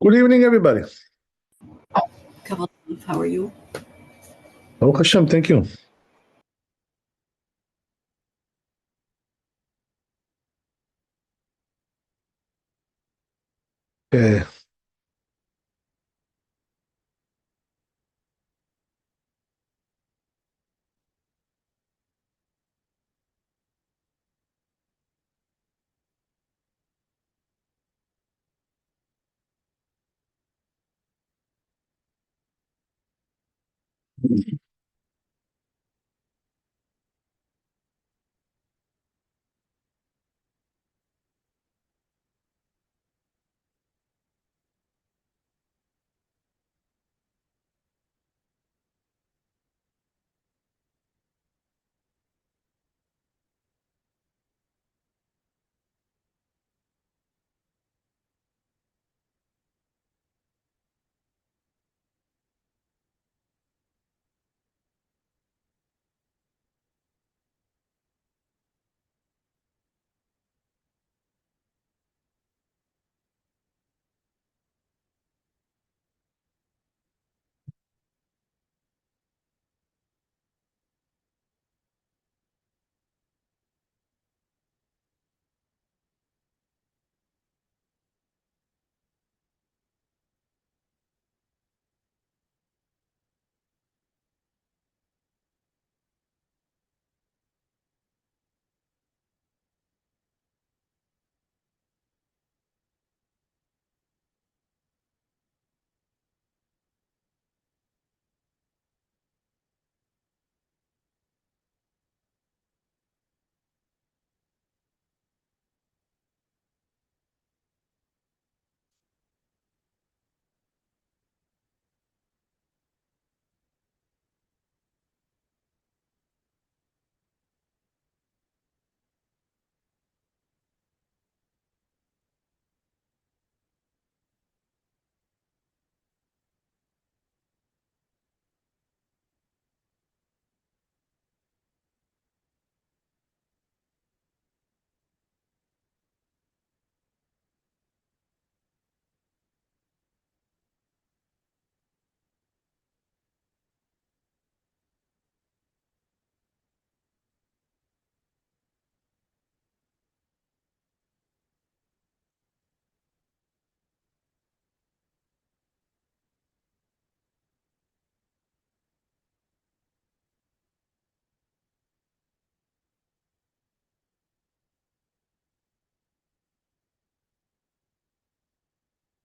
Good evening, everybody. How are you? Baruch Hashem, thank you. Okay.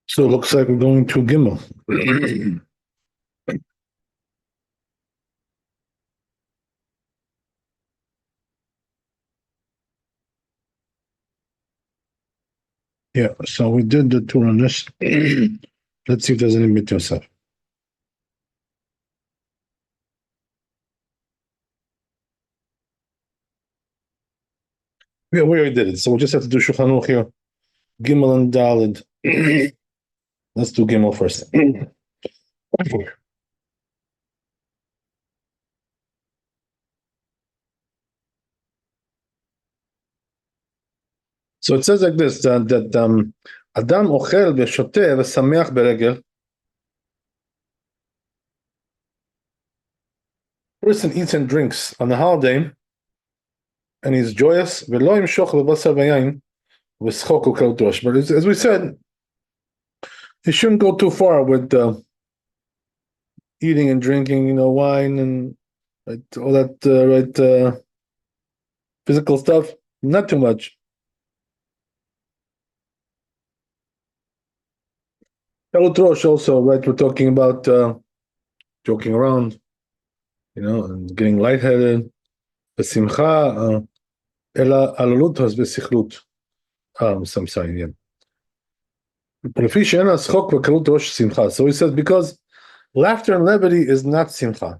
So it looks like we're going to Gimel. Yeah, so we did the tour on this. Let's see if there's any mit Yosef. Yeah, we already did it. So we just have to do Shulchan Aruch here. Gimel and Daled. Let's do Gimel first. So it says like this, that Adam ochel v'shoteh v'sameach beregel. Person eats and drinks on the holiday, and he's joyous. V'lo yimshoch lebasar v'yayin v'schok u'kel dosh. But as we said, he shouldn't go too far with eating and drinking, wine and all that, physical stuff. Not too much. Rosh also, right? We're talking about joking around, and getting lightheaded. Besimcha, ela alalut has besichlut. I'm sorry, yeah. So he says, because laughter and levity is not simcha.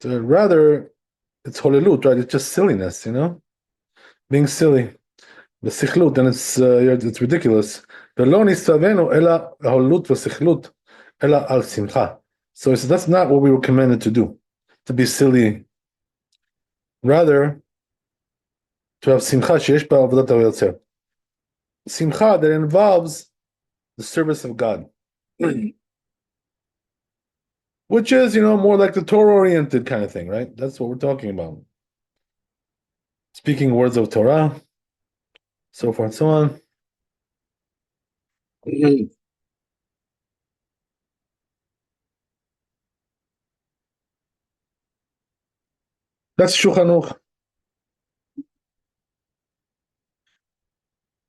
Rather, it's holelut, right? It's just silliness, being silly. Besichlut, and it's ridiculous. ולא נסתווינו אלא ההולות וסיכלות, אלא על שמחה. So he said, that's not what we were commanded to do, to be silly. Rather, to have simcha שיש בה עבודת היוצר. Simcha that involves the service of God, which is, more like the Torah-oriented kind of thing, right? That's what we're talking about. Speaking words of Torah, so forth and so on. That's Shulchan Aruch.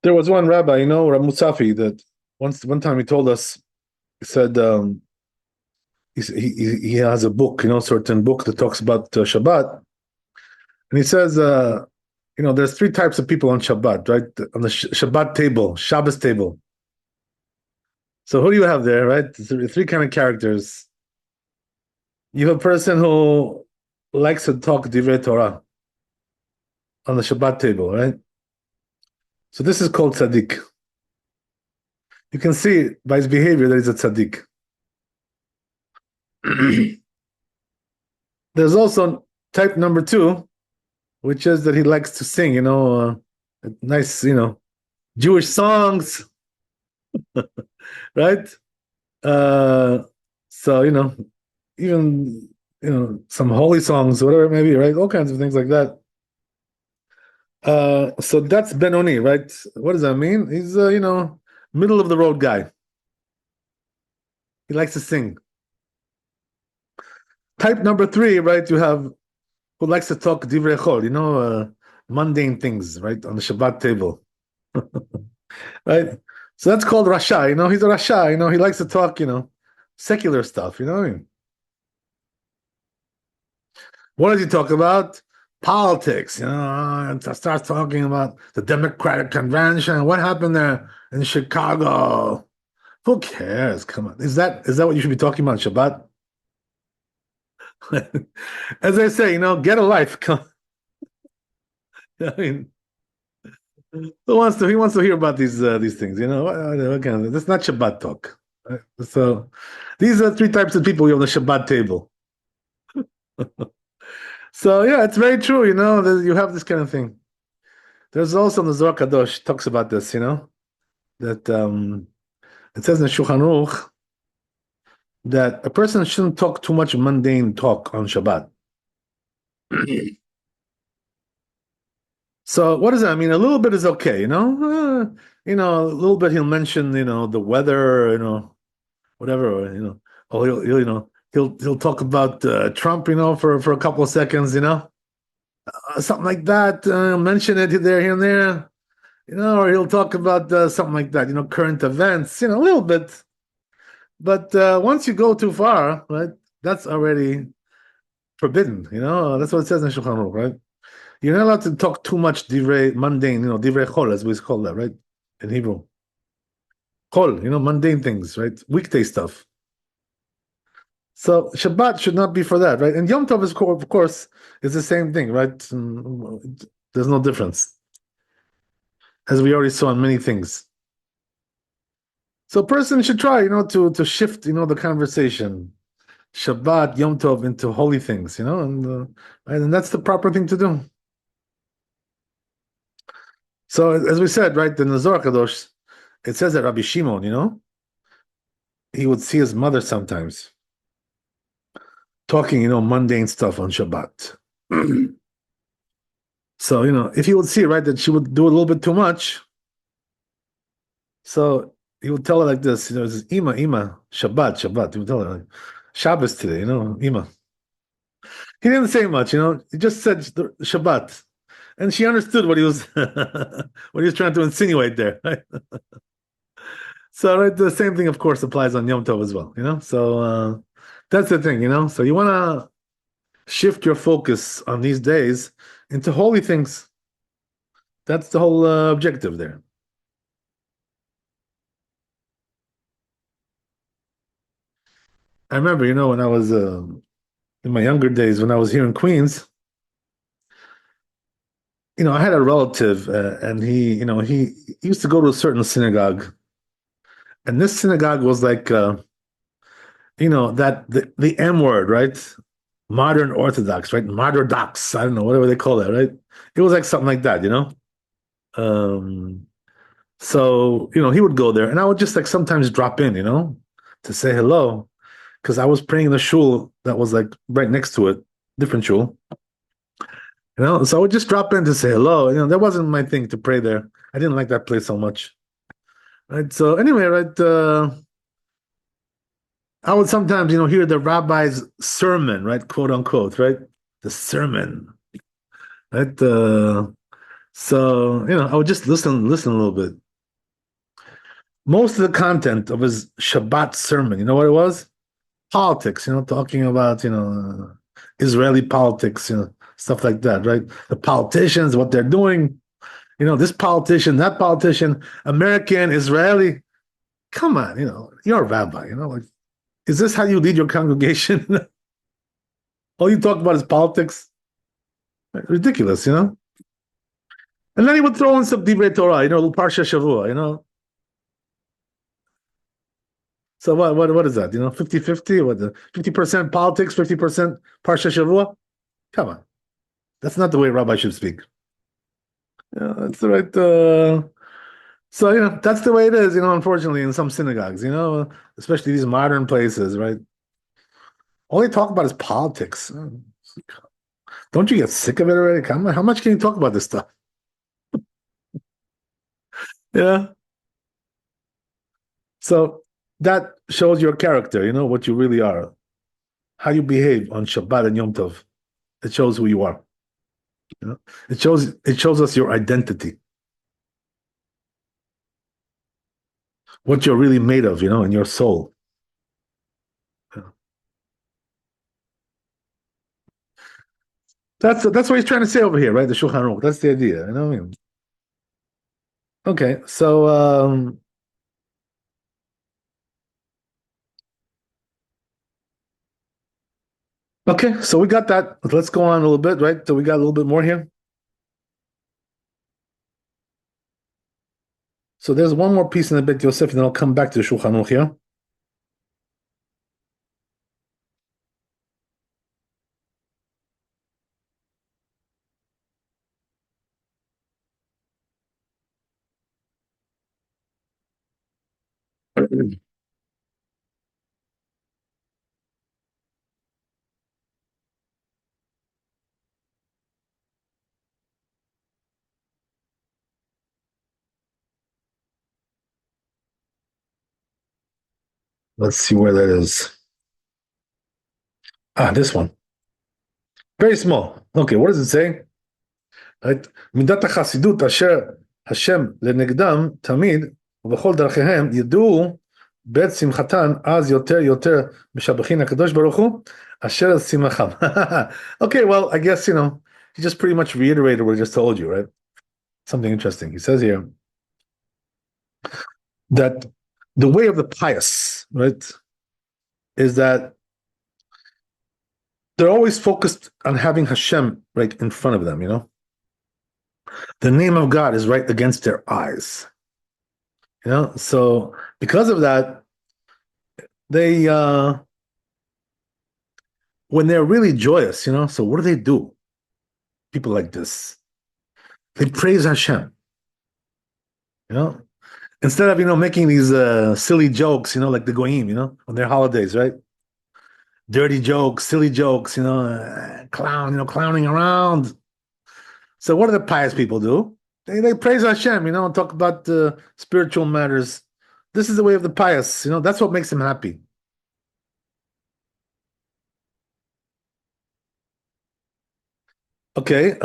There was one rabbi, Rabbi Musafi, that one time he told us, he said he has a book, certain book that talks about Shabbat, and he says, there's three types of people on Shabbat, right? On the Shabbat table, Shabbos table. So who do you have there, right? Three kind of characters. You have a person who likes to talk divrei Torah on the Shabbat table, right? So this is called tzaddik. You can see by his behavior that he's a tzaddik. There's also type number two, which is that he likes to sing, nice, Jewish songs, right? So, even, some holy songs, whatever it may be, right? All kinds of things like that. So that's Benoni, right? What does that mean? He's, middle of the road guy. He likes to sing. Type number three, right? You have who likes to talk divrei chol, mundane things, right? On the Shabbat table. Right? So that's called Rasha, he's a Rasha, he likes to talk, secular stuff, you know what I mean? What does he talk about? Politics, starts talking about the Democratic Convention. What happened there in Chicago? Who cares? Come on. Is that what you should be talking about on Shabbat? As I say, get a life. I mean, he wants to hear about these things, what kind of, that's not Shabbat talk. Right? So these are three types of people on the Shabbat table. So yeah, it's very true, that you have this kind of thing. There's also the Zohar Kadosh talks about this, that it says in Shulchan Aruch that a person shouldn't talk too much mundane talk on Shabbat. So what does that mean? A little bit is okay, a little bit he'll mention, the weather, whatever, or he'll talk about Trump, for a couple of seconds, something like that. Mention it here and there, or he'll talk about something like that, current events, a little bit. But once you go too far, right, that's already forbidden. That's what it says in Shulchan Aruch, right? You're not allowed to talk too much divrei mundane, divrei chol, as we call that, right, in Hebrew. Chol, mundane things, right, weekday stuff. So Shabbat should not be for that, right? And Yom Tov, of course, is the same thing, right? There's no difference, as we already saw in many things. So a person should try, to shift, the conversation, Shabbat, Yom Tov, into holy things, and that's the proper thing to do. So as we said, right, in the Zohar Kadosh, it says that Rabbi Shimon, he would see his mother sometimes talking, mundane stuff on Shabbat. So, if he would see, right, that she would do a little bit too much, so he would tell her like this, says, Ima, Shabbat. He would tell her, like, Shabbos today, Ima. He didn't say much, he just said Shabbat. And she understood what he was what he was trying to insinuate there, right? So right, the same thing, of course, applies on Yom Tov as well, So that's the thing, So you want to shift your focus on these days into holy things. That's the whole objective there. I remember, when I was in my younger days, when I was here in Queens, I had a relative, and he used to go to a certain synagogue, and this synagogue was like, that the M word, right? Modern Orthodox, right? Modern-dox, I don't know, whatever they call that, right? It was like something like that, Um, So, he would go there and I would just like sometimes drop in, to say hello. Because I was praying in the shul that was like right next to it, different shul. So I would just drop in to say hello. That wasn't my thing to pray there. I didn't like that place so much. Right. So anyway, right, I would sometimes, hear the rabbi's sermon, right, quote unquote, right, the sermon, right. So I would just listen a little bit. Most of the content of his Shabbat sermon, you know what it was? Politics, talking about, Israeli politics, stuff like that, right? The politicians, what they're doing, this politician, that politician, American, Israeli. Come on, you're a rabbi, like, is this how you lead your congregation? All you talk about is politics? Ridiculous, And then he would throw in some Divrei Torah, a little Parsha Shavua. So what is that? 50-50? What, 50% politics, 50% Parsha Shavua? Come on. That's not the way Rabbi should speak. Yeah, that's the right. So that's the way it is. Unfortunately, in some synagogues, especially these modern places, right? All they talk about is politics. Don't you get sick of it already? Come on, how much can you talk about this stuff? Yeah. So that shows your character. What you really are, how you behave on Shabbat and Yom Tov. It shows who you are. It shows us your identity, what you're really made of, in your soul. That's what he's trying to say over here, right? The Shulchan Aruch. That's the idea. Okay, so okay, so we got that. Let's go on a little bit, right? So we got a little bit more here. So there's one more piece in the Beit Yosef, and then I'll come back to the Shulchan Aruch here. Let's see where that is. This one. Very small. Okay, what does it say? Right? מידת החסידות אשר השם לנגדם תמיד ובכל דרכיהם ידעו בעת שמחתן אז יותר משבחין הקדוש ברוך הוא אשר שמחם. Okay, well, I guess, he just pretty much reiterated what I just told you, right? Something interesting. He says here that the way of the pious, right, is that they're always focused on having Hashem right in front of them, The name of God is right against their eyes. So because of that, they when they're really joyous, so what do? People like this. They praise Hashem, you know, instead of making these silly jokes, like the goyim, on their holidays, right? Dirty jokes, silly jokes, clowning around. So what do the pious people do? They praise Hashem, and talk about spiritual matters. This is the way of the pious, that's what makes them happy. Okay,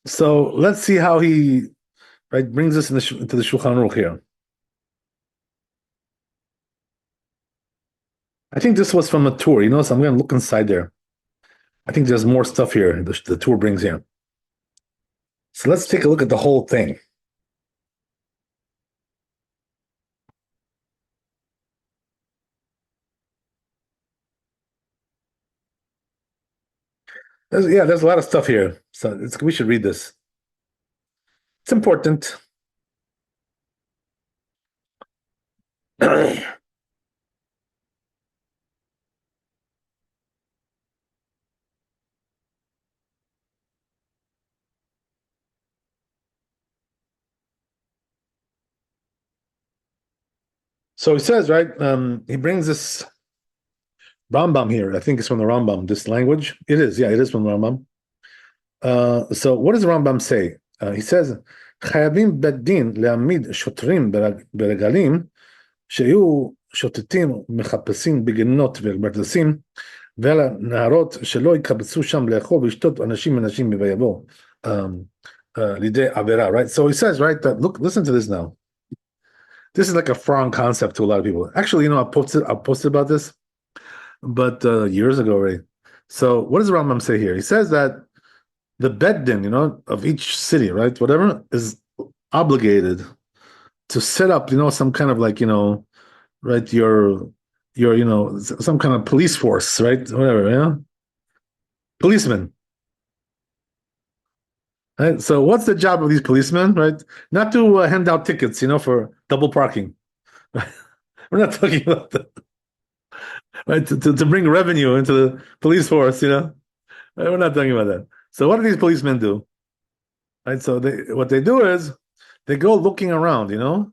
so let's see how he right brings us into the Shulchan Aruch here. I think this was from a tour, so I'm going to look inside there. I think there's more stuff here the tour brings here. So let's take a look at the whole thing. There's a lot of stuff here. So we should read this. It's important. So he says, right? He brings this Rambam here. I think it's from the Rambam. This language, it is. Yeah, it is from the Rambam. So what does the Rambam say? He says, חייבים בית דין להעמיד שוטרים ברגלים שיהיו שוטטים מחפשים בגינות ובברדסים ועל הנהרות שלא יקבצו שם לאכול ולשתות אנשים מנשים ויבוא לידי עבירה, right? So he says, right, that look, listen to this now. This is like a foreign concept to a lot of people. Actually, I posted about this, but years ago already. So what does the Rambam say here? He says that the beddin, of each city, right, whatever, is obligated to set up, some kind of like, right, your, some kind of police force, right, whatever, policemen. Right? So what's the job of these policemen, right? Not to hand out tickets, for double parking. We're not talking about that, right? To bring revenue into the police force, Right? We're not talking about that. So what do these policemen do? Right? So what they do is they go looking around, in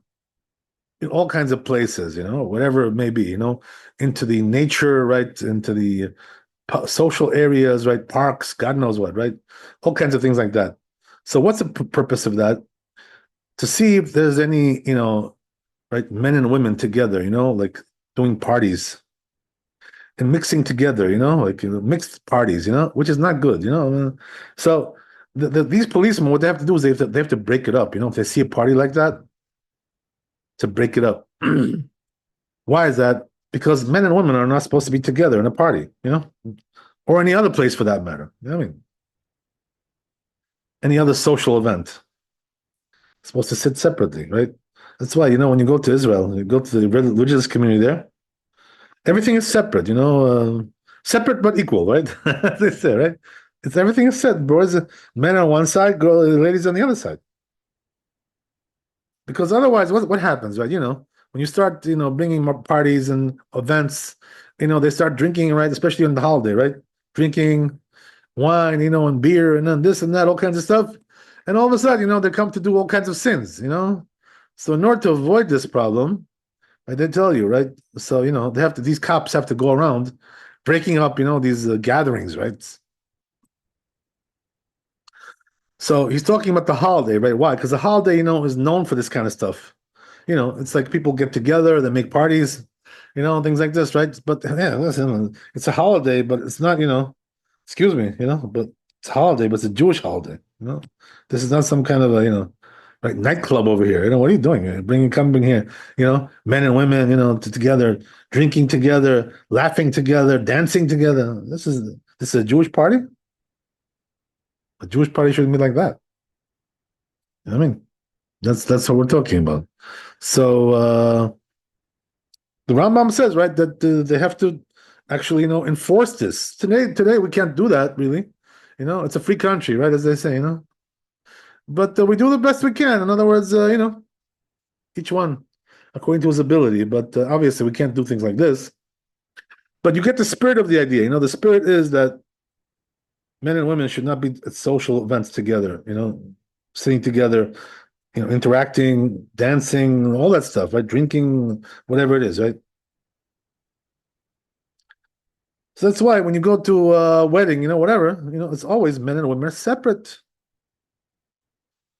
all kinds of places, whatever it may be, into the nature, right, into the social areas, right, parks, God knows what, right, all kinds of things like that. So what's the purpose of that? To see if there's any, right, men and women together, like doing parties and mixing together, like mixed parties, which is not good, So these policemen, what they have to do is they have to break it up, if they see a party like that, to break it up. Why is that? Because men and women are not supposed to be together in a party, or any other place for that matter. I mean, any other social event. It's supposed to sit separately, right? That's why, when you go to Israel, you go to the religious community there, everything is separate, separate but equal, right? As they say, right? It's everything is set. Boys, men on one side, ladies on the other side. Because otherwise, what happens, right? When you start, bringing more parties and events, they start drinking, right? Especially on the holiday, right? Drinking wine, and beer, and then this and that, all kinds of stuff. And all of a sudden, they come to do all kinds of sins, So in order to avoid this problem, I did tell you, right? So, these cops have to go around breaking up, these gatherings, right? So he's talking about the holiday, right? Why? Because the holiday, is known for this kind of stuff. It's like people get together, they make parties, things like this, right? But yeah, listen, it's a holiday, but it's not, excuse me, but it's a holiday, but it's a Jewish holiday. This is not some kind of a, like nightclub over here. What are you doing? Coming here, men and women, together, drinking together, laughing together, dancing together. This is a Jewish party? A Jewish party shouldn't be like that. I mean, that's what we're talking about. So the Rambam says, right, that they have to actually, enforce this. Today we can't do that really. It's a free country, right, as they say, But we do the best we can. In other words, each one according to his ability. But obviously, we can't do things like this. But you get the spirit of the idea. The spirit is that men and women should not be at social events together. Sitting together, interacting, dancing, all that stuff, right? Drinking, whatever it is, right? So that's why when you go to a wedding, whatever, it's always men and women are separate.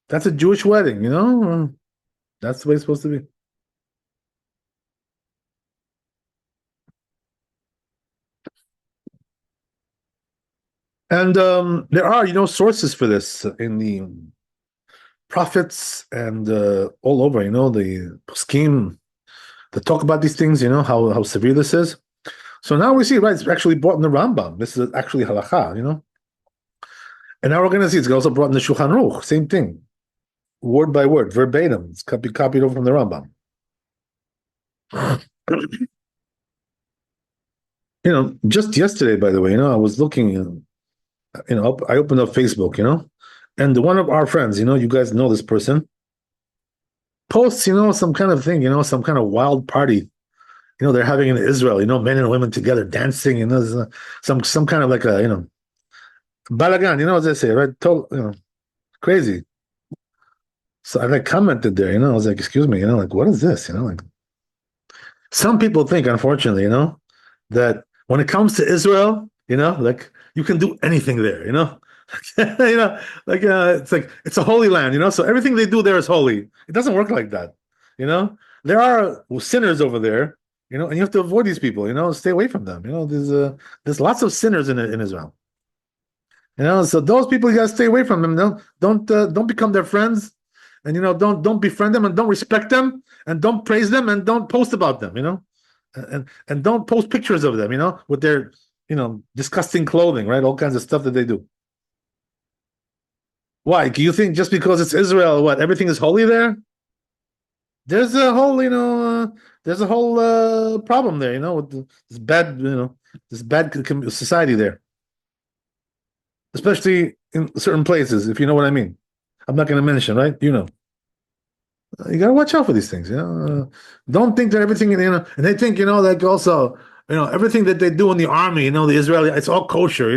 That's a Jewish wedding, That's the way it's supposed to be. And there are, sources for this in the prophets and all over, the scheme that talk about these things, how severe this is. So now we see, right, it's actually brought in the Rambam. This is actually halakha, And now we're going to see it's also brought in the Shulchan Aruch, same thing, word by word, verbatim. It's copied over from the Rambam. Just yesterday, by the way, I was looking, I opened up Facebook, and one of our friends, you guys know this person, posts, some kind of thing, some kind of wild party, they're having in Israel, men and women together dancing, some kind of like a, balagan, as they say, right? Total, crazy. So I commented there, I was like, excuse me, like, what is this? Like, Some people think, unfortunately, that when it comes to Israel, like you can do anything there, it's like it's a holy land, so everything they do there is holy. It doesn't work like that, you know. There are sinners over there, and you have to avoid these people, stay away from them. There's lots of sinners in Israel, so those people you gotta stay away from them. Don't become their friends, and don't befriend them, and don't respect them, and don't praise them, and don't post about them, and don't post pictures of them, with their disgusting clothing, right? All kinds of stuff that they do. Why? Do you think just because it's Israel, what everything is holy there? There's a whole, problem there, with this bad, society there, especially in certain places, if you know what I mean. I'm not going to mention, right? You got to watch out for these things. Don't think that everything, and they think, like also, everything that they do in the army, the Israeli, it's all kosher.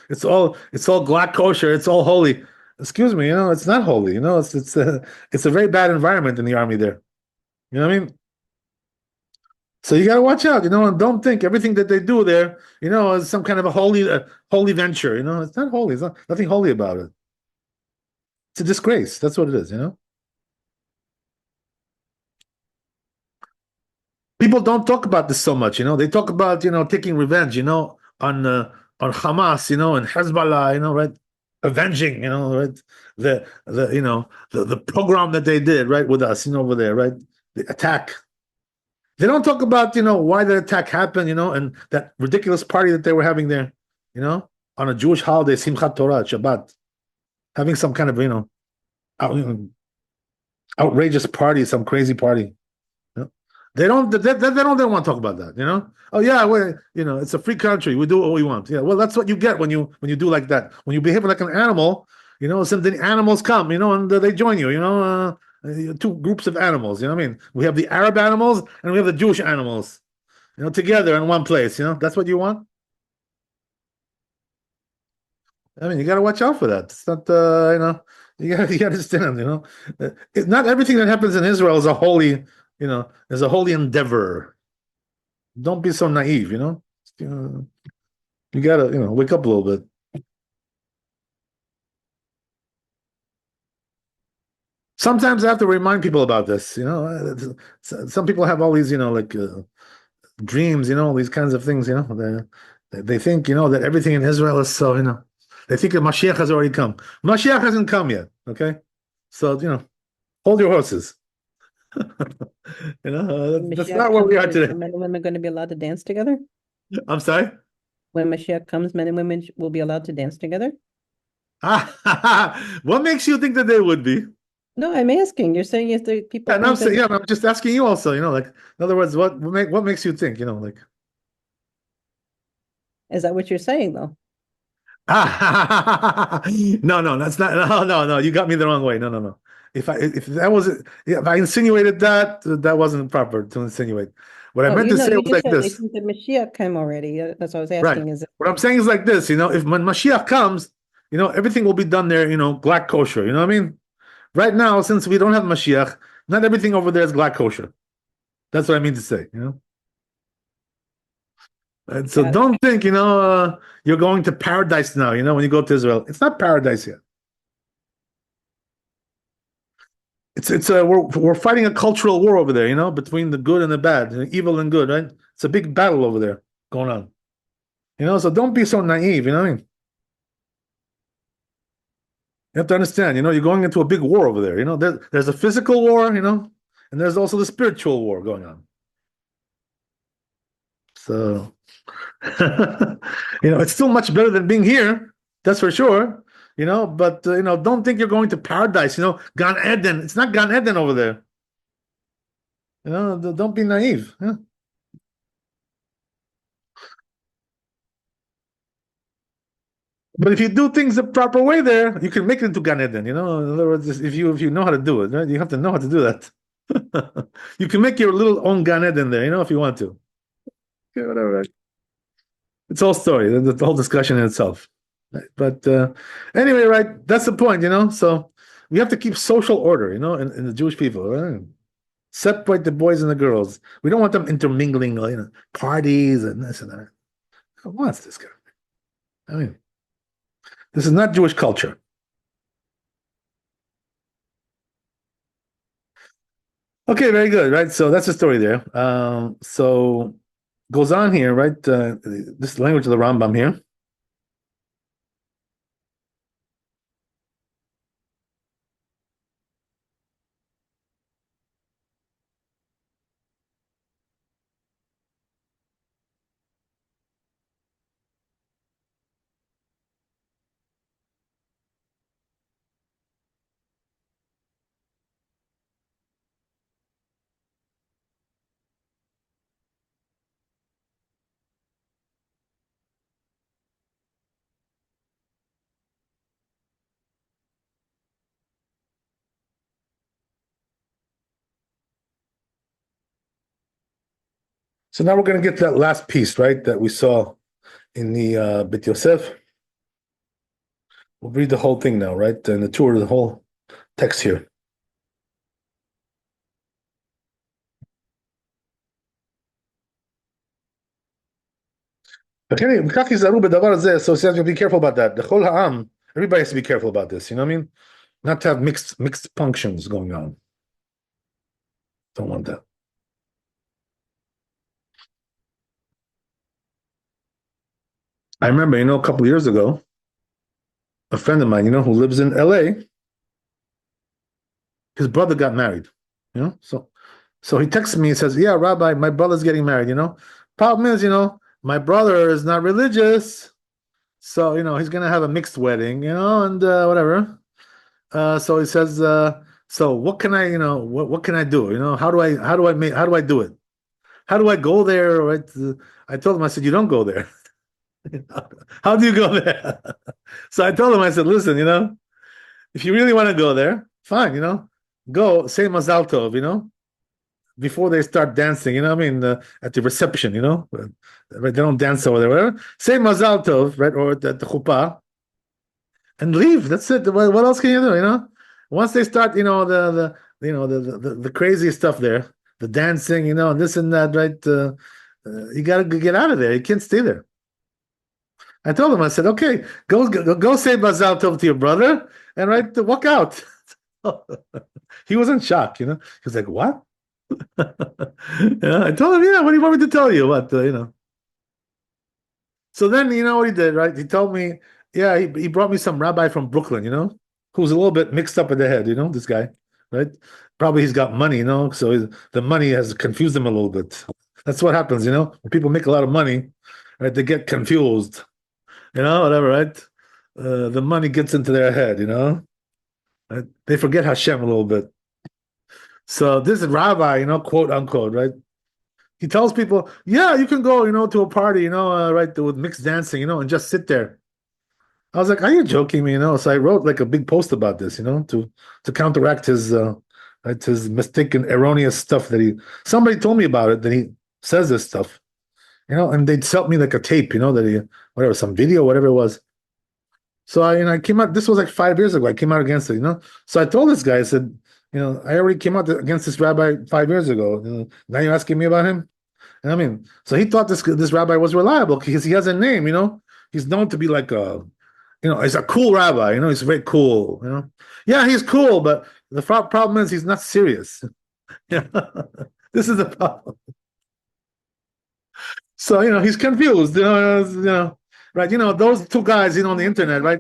It's all black kosher. It's all holy. Excuse me, it's not holy. It's a very bad environment in the army there. You know what I mean? So you got to watch out, and don't think everything that they do there, is some kind of a holy venture. It's not holy. It's not nothing holy about it. It's a disgrace. That's what it is. People don't talk about this so much. They talk about taking revenge. On Hamas. And Hezbollah. Right, avenging. Right, the program that they did right with us. Over there, right, the attack. They don't talk about why the attack happened. And that ridiculous party that they were having there. On a Jewish holiday, Simchat Torah, Shabbat, having some kind of out, outrageous party, some crazy party. They don't want to talk about that. Oh yeah, it's a free country. We do what we want. Yeah, well, that's what you get when you do like that. When you behave like an animal, some the animals come, and they join you. Two groups of animals. You know what I mean? We have the Arab animals and we have the Jewish animals. Together in one place. That's what you want. I mean, you got to watch out for that. It's not, you got to understand. Not everything that happens in Israel is a holy endeavor. Don't be so naive. You got to wake up a little bit. Sometimes I have to remind people about this. Some people have all these like dreams. All these kinds of things. They think that everything in Israel is so. They think that Mashiach has already come. Mashiach hasn't come yet. Okay, so hold your horses. That's not where we are today. Men and women going to be allowed to dance together? I'm sorry? When Mashiach comes, men and women will be allowed to dance together? What makes you think that they would be? No, I'm asking. You're saying if the people. Yeah, no, I'm just asking you also, like, in other words, what makes you think, like. Is that what you're saying, though? No, that's not, no, you got me the wrong way. No. If I insinuated that wasn't proper to insinuate. What I meant to say was like this. They think that Mashiach came already. That's what I was asking. Right. What I'm saying is like this, if when Mashiach comes, everything will be done there, black kosher. You know what I mean? Right now, since we don't have Mashiach, not everything over there is black kosher. That's what I mean to say, And so don't think, you're going to paradise now, when you go to Israel. It's not paradise yet. We're fighting a cultural war over there, between the good and the bad, evil and good, right? It's a big battle over there going on. So don't be so naive, you know what I mean? You have to understand, you're going into a big war over there. There's a physical war, and there's also the spiritual war going on. So, it's still much better than being here. That's for sure. But don't think you're going to paradise. Gan Eden. It's not Gan Eden over there. Don't be naive. Yeah. But if you do things the proper way there, you can make it into Gan Eden. In other words, if you know how to do it, right? You have to know how to do that. You can make your little own Gan Eden there, if you want to. Okay, whatever. It's all story, the whole discussion in itself. But anyway, right? That's the point, So we have to keep social order, in the Jewish people, right? Separate the boys and the girls. We don't want them intermingling, parties and this and that. Who wants this guy? I mean, this is not Jewish culture. Okay, very good, right? So that's the story there. So goes on here, right? This is the language of the Rambam here. So now we're going to get to that last piece, right? That we saw in the Bit Yosef. We'll read the whole thing now, right? And the tour of the whole text here. So he says, be careful about that. The whole ha'am, everybody has to be careful about this. You know what I mean? Not to have mixed functions going on. Don't want that. I remember, a couple of years ago, a friend of mine, who lives in LA, his brother got married. So he texts me and says, "Yeah, Rabbi, my brother's getting married. Problem is, my brother is not religious, so he's gonna have a mixed wedding, and whatever. So he says, so what can I, what can I do? How do I do it? How do I go there? Right? I told him, I said, you don't go there. How do you go there? So I told him, I said, listen, if you really want to go there, fine, go say Mazal Tov, before they start dancing, what I mean, at the reception, right? They don't dance over there, whatever. Say Mazal Tov, right, or at the chuppah, and leave. That's it. What else can you do? Once they start, the crazy stuff there, the dancing, and this and that, right? You got to get out of there. You can't stay there. I told him, I said, okay, go say Mazal Tov to your brother, and right, walk out. He was in shock, He was like, what? Yeah, I told him, yeah, what do you want me to tell you? What, So then, what he did, right? He told me, yeah, he brought me some rabbi from Brooklyn, who's a little bit mixed up in the head, this guy, right? Probably he's got money, so the money has confused him a little bit. That's what happens, when people make a lot of money, right? They get confused, whatever, right? The money gets into their head, right? They forget Hashem a little bit. So this rabbi, quote unquote, right? He tells people, yeah, you can go, to a party, right, with mixed dancing, and just sit there. I was like, are you joking me, So I wrote like a big post about this, to counteract his mistaken, erroneous stuff that somebody told me about it, that he says this stuff, and they'd sent me like a tape, that whatever, some video, whatever it was. So I came out, this was like 5 years ago, I came out against it, So I told this guy, I said, I already came out against this rabbi 5 years ago. Now you're asking me about him? I mean, so he thought this rabbi was reliable because he has a name, He's known to be like he's a cool rabbi, he's very cool, Yeah, he's cool, but the problem is he's not serious. Yeah. This is the problem. So, he's confused, right? Those two guys, on the internet, right?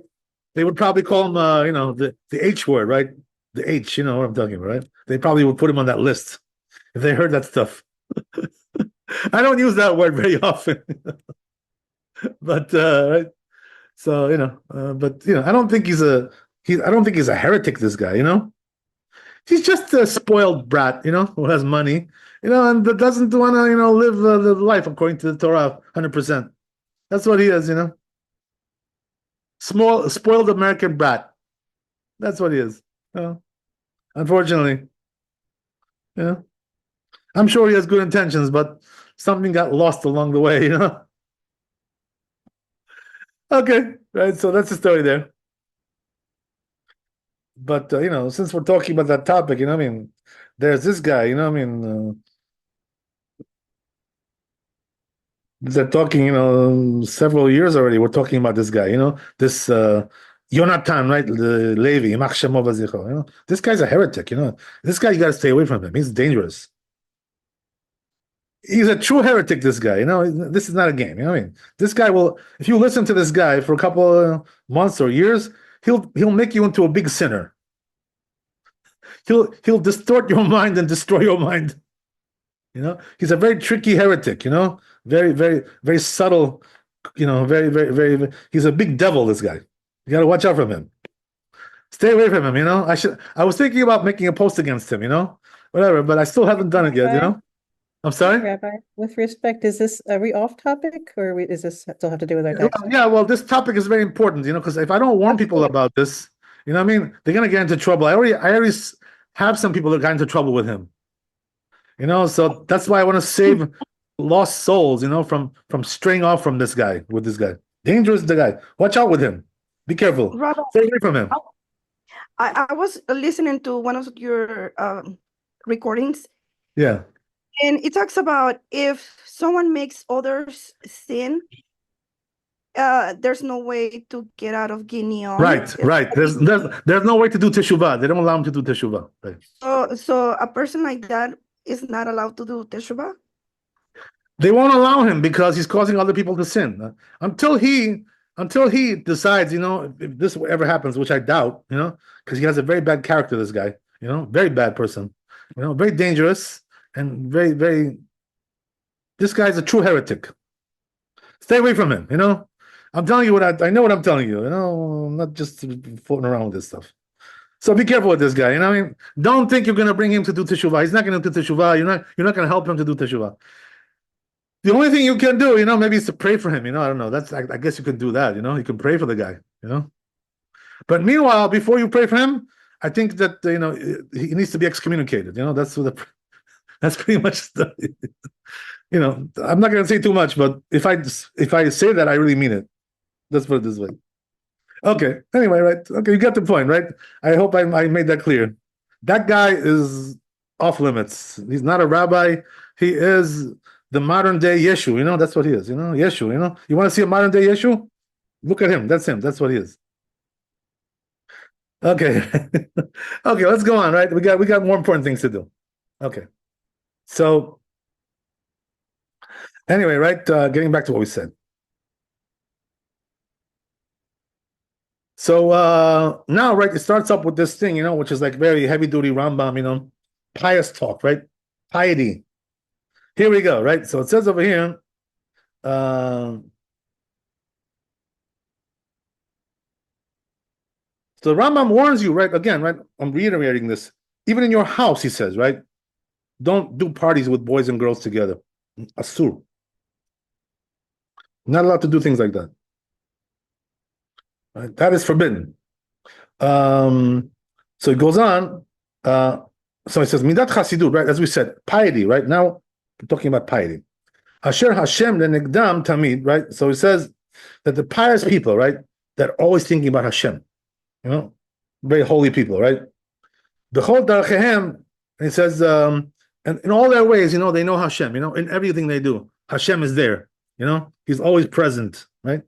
They would probably call him, the H word, right? The H, what I'm talking about, right? They probably would put him on that list if they heard that stuff. I don't use that word very often, but right. So but I don't think I don't think he's a heretic. This guy, he's just a spoiled brat, who has money, and that doesn't want to, live the life according to the Torah, 100%. That's what he is, Small, spoiled American brat. That's what he is. Unfortunately, yeah. I'm sure he has good intentions, but something got lost along the way, Okay, right. So that's the story there. But since we're talking about that topic, I mean, there's this guy, I mean, they're talking, several years already. We're talking about this guy, this Yonatan, right? The Levi, Yimach Shemo V'zichro, this guy's a heretic, this guy you got to stay away from him. He's dangerous. He's a true heretic. This guy, this is not a game. I mean, this guy will. If you listen to this guy for a couple of months or years, he'll make you into a big sinner. He'll distort your mind and destroy your mind. He's a very tricky heretic. Very very very subtle. Very very very. He's a big devil. This guy. You got to watch out from him. Stay away from him. I was thinking about making a post against him. Whatever, but I still haven't done it yet. I'm sorry? Rabbi, with respect, are we off topic or is this still have to do with our text? Yeah, well, this topic is very important, because if I don't warn people about this, what I mean, they're gonna get into trouble. I already have some people that got into trouble with him. So that's why I want to save lost souls, from straying off from this guy, with this guy. Dangerous the guy. Watch out with him. Be careful. Rabbi, Stay away from him. I was listening to one of your recordings, Yeah. and it talks about if someone makes others sin, there's no way to get out of Guinea. Right. There's no way to do teshuvah. They don't allow him to do teshuvah. Right. So a person like that is not allowed to do teshuvah? They won't allow him because he's causing other people to sin. Until he decides, if this ever happens, which I doubt, because he has a very bad character, this guy, very bad person, very dangerous and very, very, this guy's a true heretic. Stay away from him, I'm telling you what I know what I'm telling you, I'm not just floating around with this stuff. So be careful with this guy, I mean, don't think you're going to bring him to do teshuvah. He's not going to do teshuvah. You're not going to help him to do teshuvah. The only thing you can do, maybe is to pray for him. I don't know. I guess you can do that. You can pray for the guy. But meanwhile, before you pray for him, I think that he needs to be excommunicated. That's pretty much I'm not going to say too much, but if I say that, I really mean it. Let's put it this way. Okay. Anyway, right. Okay, you got the point, right? I hope I made that clear. That guy is off limits. He's not a rabbi. He is the modern day Yeshu, that's what he is, Yeshu, you want to see a modern day Yeshu? Look at him, that's him, that's what he is. Okay. Okay, let's go on, right? We got more important things to do. Okay. So anyway, right, getting back to what we said. So now, right, it starts up with this thing, which is like very heavy duty Rambam, pious talk, right? Piety. Here we go, right? So it says over here, so the Rambam warns you, right? Again, right? I'm reiterating this. Even in your house, he says, right? Don't do parties with boys and girls together. Asur. Not allowed to do things like that. Right? That is forbidden. So it goes on. So it says, Midat Chasidut, right? As we said, piety, right? Now, we're talking about piety. Asher Hashem lenegdam tamid, right? So it says that the pious people, right, they're always thinking about Hashem, very holy people, right? The whole darchehem, it says, and in all their ways, they know Hashem, in everything they do, Hashem is there, He's always present, right?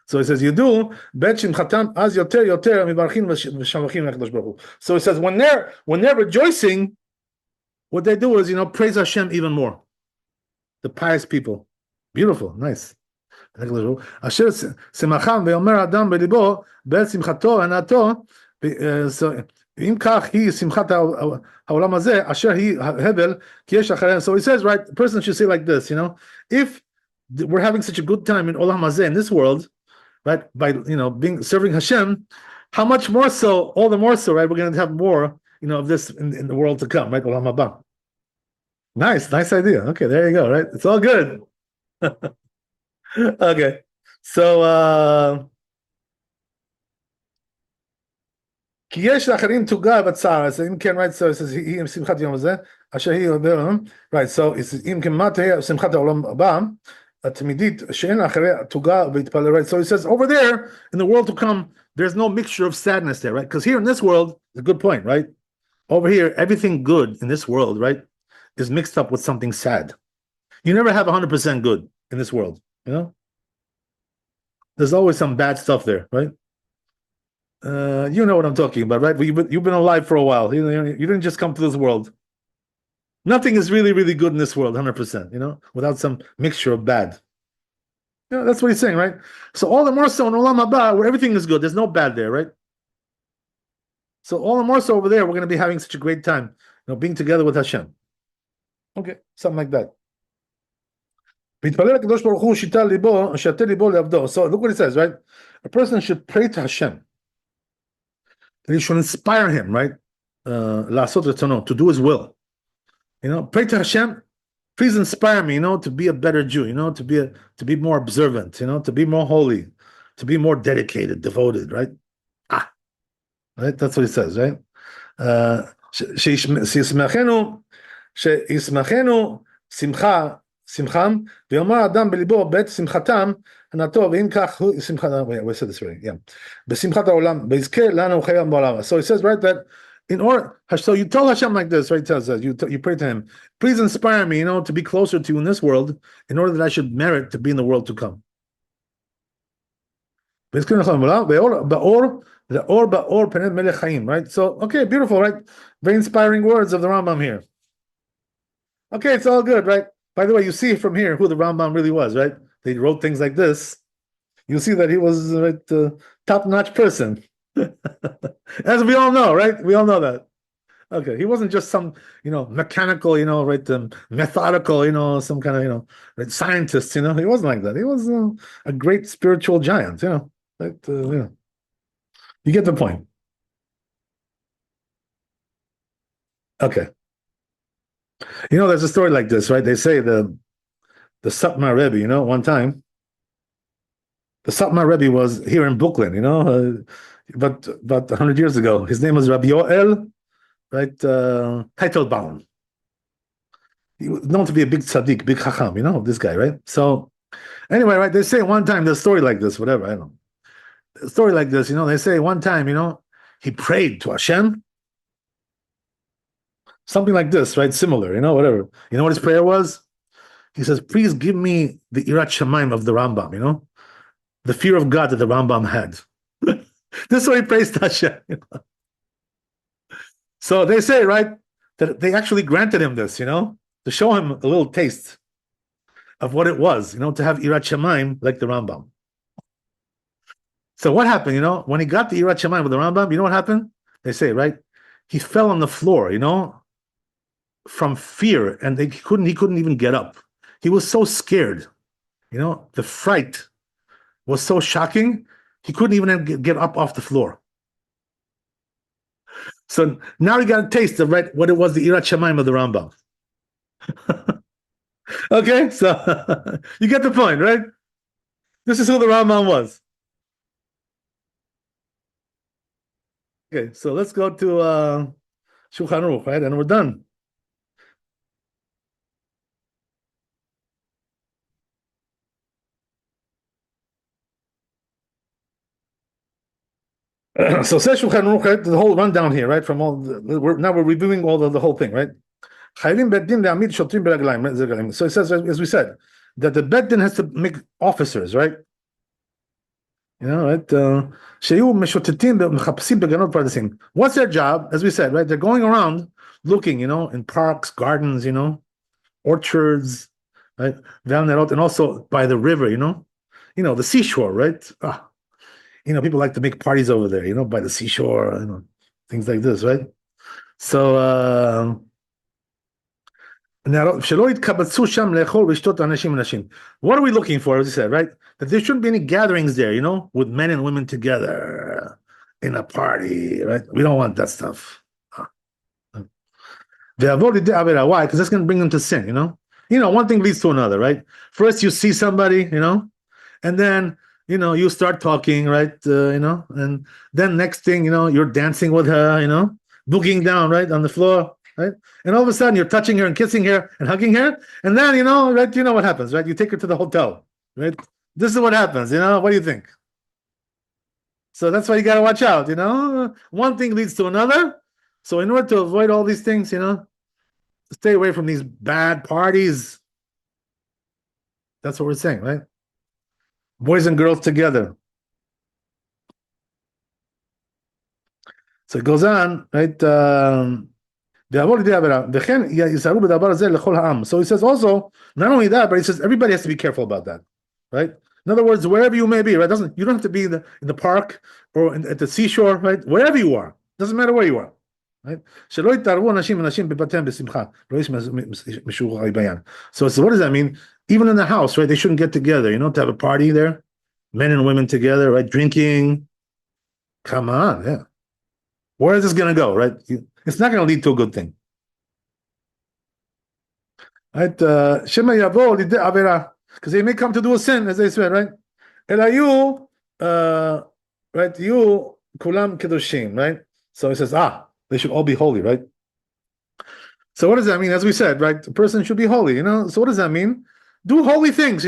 So it says, you do bet shimchatam az yoter mivarchin v'shamachim l'Akadosh Baruch Hu. So it says when they're rejoicing, what they do is praise Hashem even more. The pious people, beautiful, nice. Asher semacham ve'omer adam belibo be'et simchato anato. So im kach hi simchat ha'olam hazeh asher hi hebel ki yesh acharem. So he says, right, the person should say like this, if we're having such a good time in olam hazeh, in this world, right, by being serving Hashem, how much more so, all the more so, right, we're going to have more, of this in the world to come, right, olam haba. Nice idea. Okay, there you go, right? It's all good. Okay. So כי יש לאחרים תוגה בצער, אז אם כן, right, so it says, היא עם שמחת יום הזה, אשר היא, right, so it says, אם כן, מה תהיה שמחת העולם הבא, התמידית שאין אחריה תוגה והתפלל, right? So he says over there in the world to come, there's no mixture of sadness there, right? Because here in this world, a good point, right? Over here, everything good in this world, right, is mixed up with something sad. You never have 100% good in this world, you know? There's always some bad stuff there, right? You know what I'm talking about, right? You've been alive for a while. You didn't just come to this world. Nothing is really, really good in this world, 100%, you know, without some mixture of bad. You know, that's what he's saying, right? So all the more so in Olam Haba, where everything is good, there's no bad there, right? So all the more so over there, we're going to be having such a great time, you know, being together with Hashem. Okay, something like that. So look what it says, right? A person should pray to Hashem. That he should inspire him, right? To do his will. You know, pray to Hashem. Please inspire me, you know, to be a better Jew, you know, to be more observant, you know, to be more holy, to be more dedicated, devoted, right? Right? That's what it says, right? שישמחנו שמחם, ויאמר אדם בליבו בעת שמחתם, הנתו, ואם כך הוא שמחת, we said this already, yeah. בשמחת העולם, ויזכה לנו חיי בעולם. So he says, right, that in order, so you tell Hashem like this, right? Tells us, you pray to him, please inspire me, you know, to be closer to you in this world, in order that I should merit to be in the world to come. Right? So, okay, beautiful, right? Very inspiring words of the Rambam here. Okay, it's all good, right? By the way, you see from here who the Rambam really was, right? They wrote things like this. You see that he was a top-notch person. As we all know, right? We all know that. Okay, he wasn't just some, you know, mechanical, you know, right, methodical, you know, some kind of, you know, right, scientist, you know. He wasn't like that. He was a great spiritual giant, you know. Right, you know. You get the point. Okay. You know, there's a story like this, right? They say the Satmar Rebbe, you know, one time, the Satmar Rebbe was here in Brooklyn, you know, but about 100 years ago. His name was Rabbi Yoel, right? Teitelbaum. He was known to be a big tzaddik, big chacham, you know, this guy, right? So, anyway, right? They say one time, there's a story like this, whatever, I don't know. A story like this, you know, they say one time, you know, he prayed to Hashem. Something like this, right? Similar, you know, whatever. You know what his prayer was? He says, please give me the Irat Shamayim of the Rambam, you know? The fear of God that the Rambam had. This is what he prays to Hashem. You know? So they say, right, that they actually granted him this, you know, to show him a little taste of what it was, you know, to have Irat Shamayim like the Rambam. So what happened, you know, when he got the Irat Shamayim with the Rambam, you know what happened? They say, right, he fell on the floor, you know, from fear, and he couldn't even get up. He was so scared, you know, the fright was so shocking, he couldn't even get up off the floor. So now he got a taste of, right, what it was, the Irat Shamayim of the Rambam. Okay, so you get the point, right? This is who the Rambam was. Okay, so let's go to Shulchan Aruch, right, and we're done. So says Shulchan Aruch, right, the whole rundown here, right, from all now we're reviewing all the whole thing, right? So it says, as we said, that the Bet Din has to make officers, right? You know, right? What's their job? As we said, right? They're going around looking, you know, in parks, gardens, you know, orchards, right? And also by the river, you know, the seashore, right? You know, people like to make parties over there, you know, by the seashore, you know, things like this, right? So, what are we looking for, as you said, right? That there shouldn't be any gatherings there, you know, with men and women together in a party, right? We don't want that stuff. Why? Because that's going to bring them to sin, you know? One thing leads to another, right? First, you see somebody, you know, and then, you know, you start talking, right? You know, and then next thing, you know, you're dancing with her, you know, boogieing down, right, on the floor. right? And all of a sudden you're touching her and kissing her and hugging her, and then right? You know what happens, right? You take her to the hotel, right? This is what happens, What do you think? So that's why you got to watch out, One thing leads to another. So in order to avoid all these things, stay away from these bad parties. That's what we're saying, right? Boys and girls together. So it goes on, right? So he says also, not only that, but he says everybody has to be careful about that, right? In other words, wherever you may be, right? You don't have to be in the park or at the seashore, right? Wherever you are, doesn't matter where you are, right? So what does that mean? Even in the house, right? They shouldn't get together, to have a party there, men and women together, right? Drinking. Come on, yeah. Where is this going to go, right? It's not going to lead to a good thing. Right? Shema yavo lidei avera, because they may come to do a sin, as they said, right? Elayu, right? You kulam kedoshim, right? So he says, they should all be holy, right? So what does that mean? As we said, right? A person should be holy, So what does that mean? Do holy things,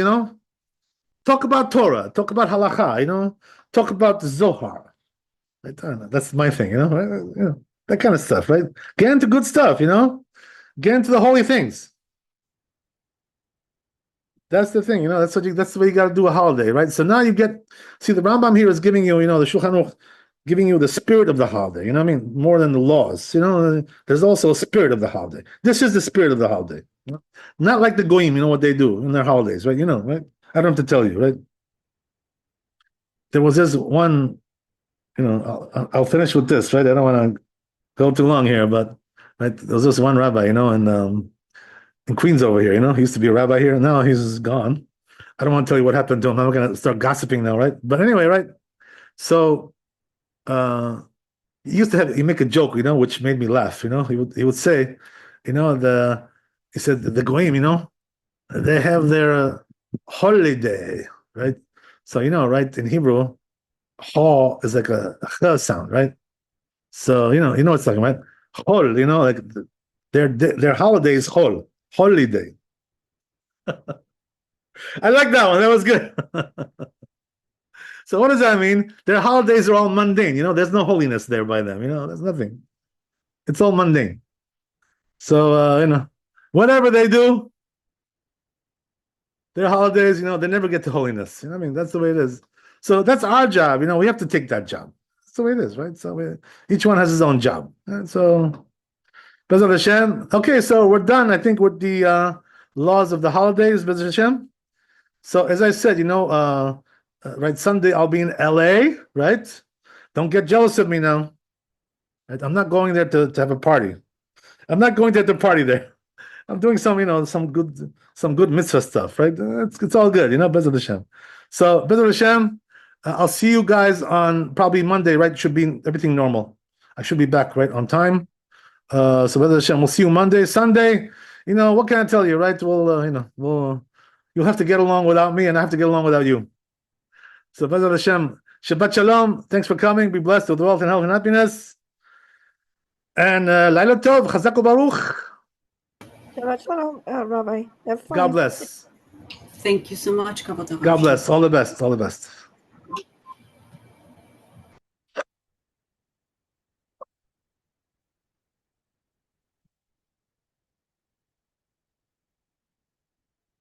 Talk about Torah, talk about halacha, talk about the Zohar. Right? That's my thing, right? That kind of stuff, right? Get into good stuff, Get into the holy things. That's the thing, That's the way you got to do a holiday, right? So now you the Rambam here is giving you, the Shulchan Aruch, giving you the spirit of the holiday. You know what I mean? More than the laws. There's also a spirit of the holiday. This is the spirit of the holiday. Not like the Goyim, what they do in their holidays, right? Right? I don't have to tell you, right? There was this one. I'll finish with this, right? I don't want to go too long here, but right, there was this one rabbi, in Queens over here, he used to be a rabbi here. Now he's gone. I don't want to tell you what happened to him. I'm not going to start gossiping now, right? But anyway, right? So he used to he make a joke, which made me laugh. He would say, he said the Goyim, they have their holiday, right? So right, in Hebrew, ha is like a ch sound, right? So it's like, right? Hol, like their holiday is holiday. I like that one. That was good. So what does that mean? Their holidays are all mundane. There's no holiness there by them. There's nothing. It's all mundane. So whatever they do, their holidays, they never get to holiness. I mean, that's the way it is. So that's our job. We have to take that job. That's the way it is, right? So each one has his own job. And so, Bezrat Hashem. Okay, so we're done, I think, with the laws of the holidays, Bezrat Hashem. So as I said, right, Sunday I'll be in LA, right? Don't get jealous of me now. Right? I'm not going there to have a party. I'm not going there to party there. I'm doing some good mitzvah stuff, right? It's all good, Bezrat Hashem. So Bezrat Hashem, I'll see you guys on probably Monday, right? Should be everything normal. I should be back right on time. So Bezrat Hashem, we'll see you Monday. Sunday, what can I tell you, right? You'll have to get along without me, and I have to get along without you. So Bezrat Hashem, Shabbat Shalom. Thanks for coming. Be blessed with wealth and health and happiness. And Laila Tov, Chazak u'Baruch. Shabbat Shalom, Rabbi. Have fun. God bless. Thank you so much, Kabbalah. God bless. All the best. All the best.